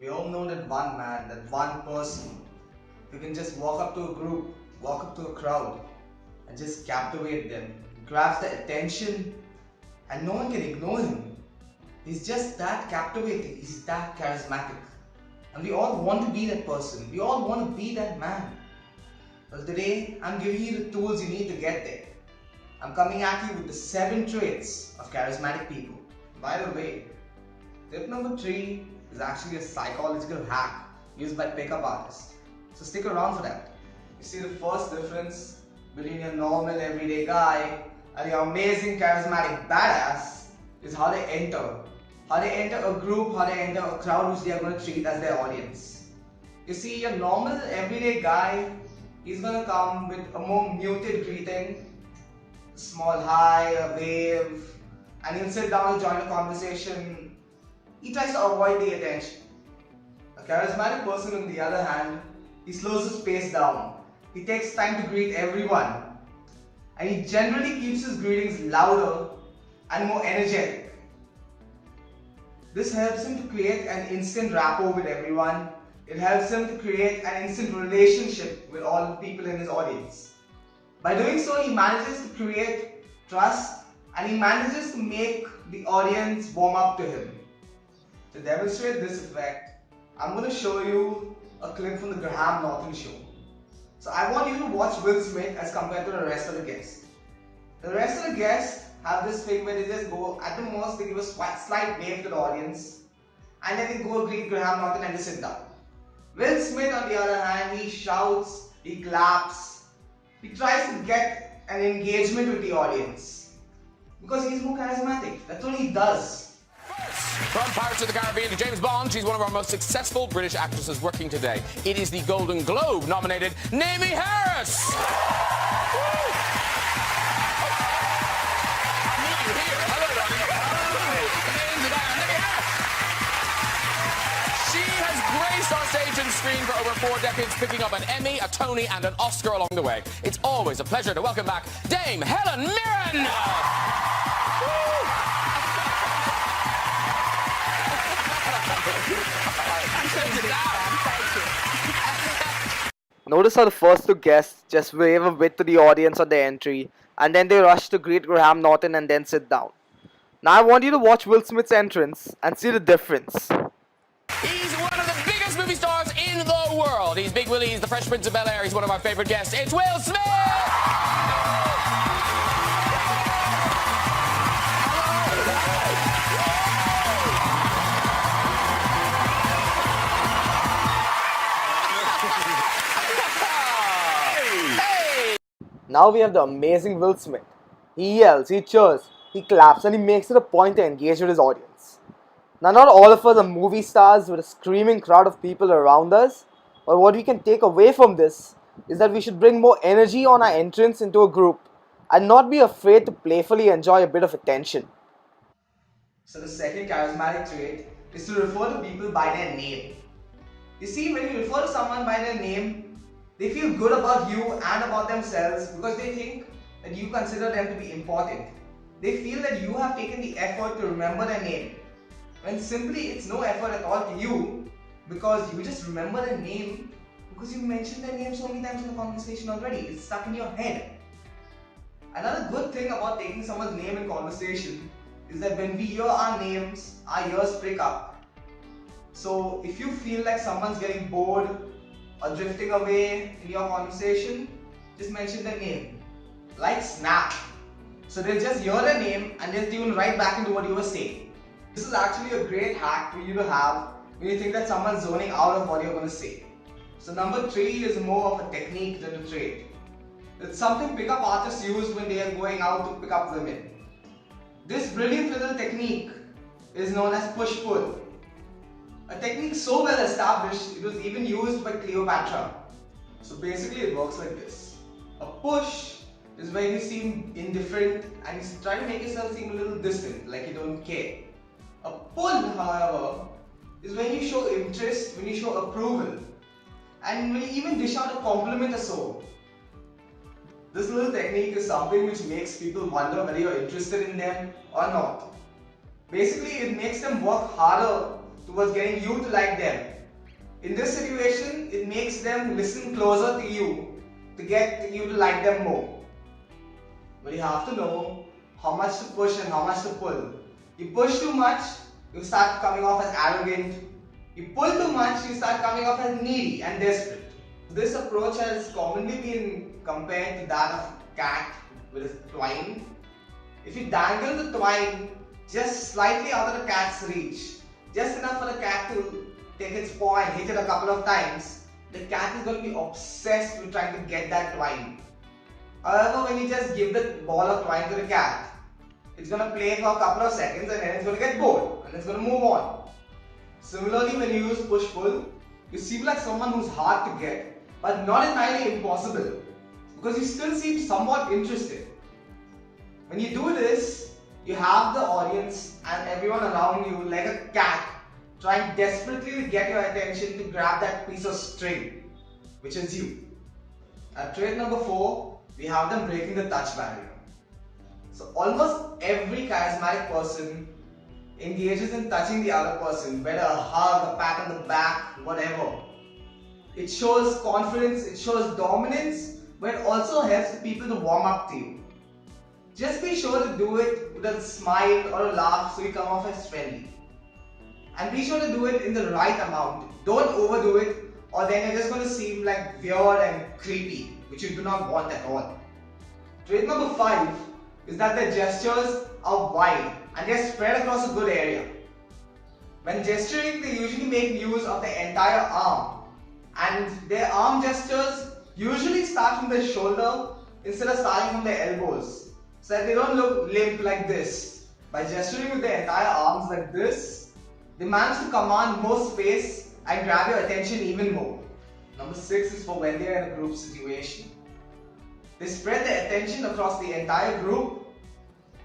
We all know that one man, that one person who can just walk up to a group, walk up to a crowd and just captivate them, grabs their attention and no one can ignore him. He's just that captivating, he's that charismatic. And we all want to be that person, we all want to be that man. Well, today I'm giving you the tools you need to get there. I'm coming at you with the 7 traits of charismatic people. By the way, tip number 3 is actually a psychological hack used by pickup artists. So stick around for that. You see, the first difference between your normal everyday guy and your amazing charismatic badass is how they enter. How they enter a group, how they enter a crowd which they are going to treat as their audience. You see, your normal everyday guy, he's going to come with a more muted greeting, a small hi, a wave, and he'll sit down and join a conversation. He tries to avoid the attention. A charismatic person, on the other hand, he slows his pace down. He takes time to greet everyone. And he generally keeps his greetings louder and more energetic. This helps him to create an instant rapport with everyone. It helps him to create an instant relationship with all the people in his audience. By doing so, he manages to create trust and he manages to make the audience warm up to him. To demonstrate this effect, I'm going to show you a clip from the Graham Norton show. So I want you to watch Will Smith as compared to the rest of the guests. The rest of the guests have this thing where they just go, at the most they give a slight wave to the audience and then they go greet Graham Norton and they sit down. Will Smith, on the other hand, he shouts, he claps, he tries to get an engagement with the audience because he's more charismatic. That's what he does. From Pirates of the Caribbean to James Bond, she's one of our most successful British actresses working today. It is the Golden Globe nominated Naomie Harris. She has graced our stage and screen for over 4 decades, picking up an Emmy, a Tony and an Oscar along the way. It's always a pleasure to welcome back Dame Helen Mirren. Notice how the first 2 guests just wave a bit to the audience on their entry and then they rush to greet Graham Norton and then sit down. Now I want you to watch Will Smith's entrance and see the difference. He's one of the biggest movie stars in the world. He's Big Willie, he's the Fresh Prince of Bel-Air, he's one of our favorite guests. It's Will Smith! Now we have the amazing Will Smith. He yells, he cheers, he claps and he makes it a point to engage with his audience. Now not all of us are movie stars with a screaming crowd of people around us, but what we can take away from this is that we should bring more energy on our entrance into a group and not be afraid to playfully enjoy a bit of attention. So the second charismatic trait is to refer to people by their name. You see, when you refer to someone by their name, they feel good about you and about themselves because they think that you consider them to be important. They feel that you have taken the effort to remember their name. When simply it's no effort at all to you because you just remember their name because you mentioned their name so many times in the conversation already. It's stuck in your head. Another good thing about taking someone's name in conversation is that when we hear our names, our ears prick up. So if you feel like someone's getting bored or drifting away in your conversation, just mention their name. Like Snap. So they'll just hear their name and they'll tune right back into what you were saying. This is actually a great hack for you to have when you think that someone's zoning out of what you're going to say. So number 3 is more of a technique than a trait. It's something pickup artists use when they are going out to pick up women. This brilliant little technique is known as push-pull. A technique so well established, it was even used by Cleopatra. So basically it works like this. A push is when you seem indifferent and you try to make yourself seem a little distant, like you don't care. A pull, however, is when you show interest, when you show approval, and when you even dish out a compliment or so. This little technique is something which makes people wonder whether you're interested in them or not. Basically, it makes them work harder towards getting you to like them. In this situation, it makes them listen closer to you to get you to like them more. But you have to know how much to push and how much to pull. You push too much, you start coming off as arrogant. You pull too much, you start coming off as needy and desperate. This approach has commonly been compared to that of a cat with a twine. If you dangle the twine just slightly out of the cat's reach, just enough for the cat to take its paw and hit it a couple of times, the cat is going to be obsessed with trying to get that twine. However, when you just give the ball of twine to the cat, it's going to play for a couple of seconds and then it's going to get bored and it's going to move on. Similarly, when you use push-pull, you seem like someone who's hard to get, but not entirely impossible, because you still seem somewhat interested. When you do this, you have the audience and everyone around you like a cat trying desperately to get your attention to grab that piece of string, which is you. At trait number 4, we have them breaking the touch barrier. So almost every charismatic person engages in touching the other person, whether a hug, a pat on the back, whatever. It shows confidence, it shows dominance, but it also helps the people to warm up to you. Just be sure to do it with a smile or a laugh so you come off as friendly. And be sure to do it in the right amount. Don't overdo it, or then you're just going to seem like weird and creepy, which you do not want at all. Trait number 5 is that their gestures are wide and they're spread across a good area. When gesturing, they usually make use of the entire arm, and their arm gestures usually start from the shoulder instead of starting from the elbows, so that they don't look limp like this. By gesturing with their entire arms like this, they manage to command more space and grab your attention even more. Number 6 is for when they are in a group situation. They spread their attention across the entire group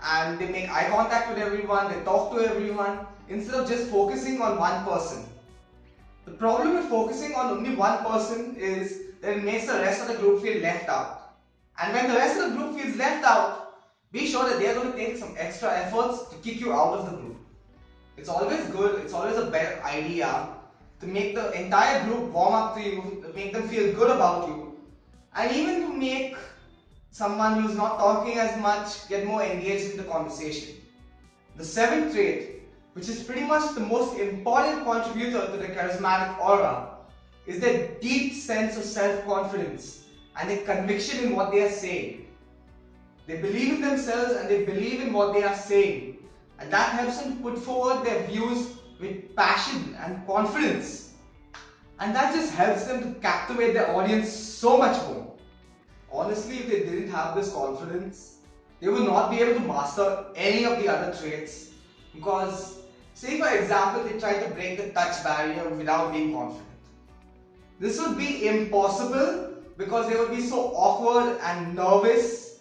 and they make eye contact with everyone, they talk to everyone instead of just focusing on one person. The problem with focusing on only one person is that it makes the rest of the group feel left out. And when the rest of the group feels left out, be sure that they are going to take some extra efforts to kick you out of the group. It's always good, it's always a better idea to make the entire group warm up to you, to make them feel good about you, and even to make someone who's not talking as much get more engaged in the conversation. The 7th trait, which is pretty much the most important contributor to the charismatic aura, is their deep sense of self-confidence and their conviction in what they are saying. They believe in themselves and they believe in what they are saying, and that helps them to put forward their views with passion and confidence, and that just helps them to captivate their audience so much more. Honestly, if they didn't have this confidence, they would not be able to master any of the other traits, because say for example they try to break the touch barrier without being confident. This would be impossible because they would be so awkward and nervous,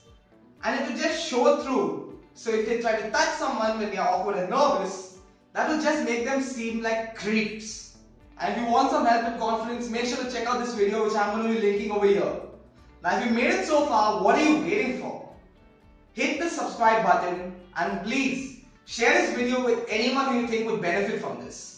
and it would just show through. So if they try to touch someone when they are awkward and nervous, that will just make them seem like creeps. And if you want some help with confidence, make sure to check out this video which I'm going to be linking over here. Now if you made it so far, what are you waiting for? Hit the subscribe button and please share this video with anyone who you think would benefit from this.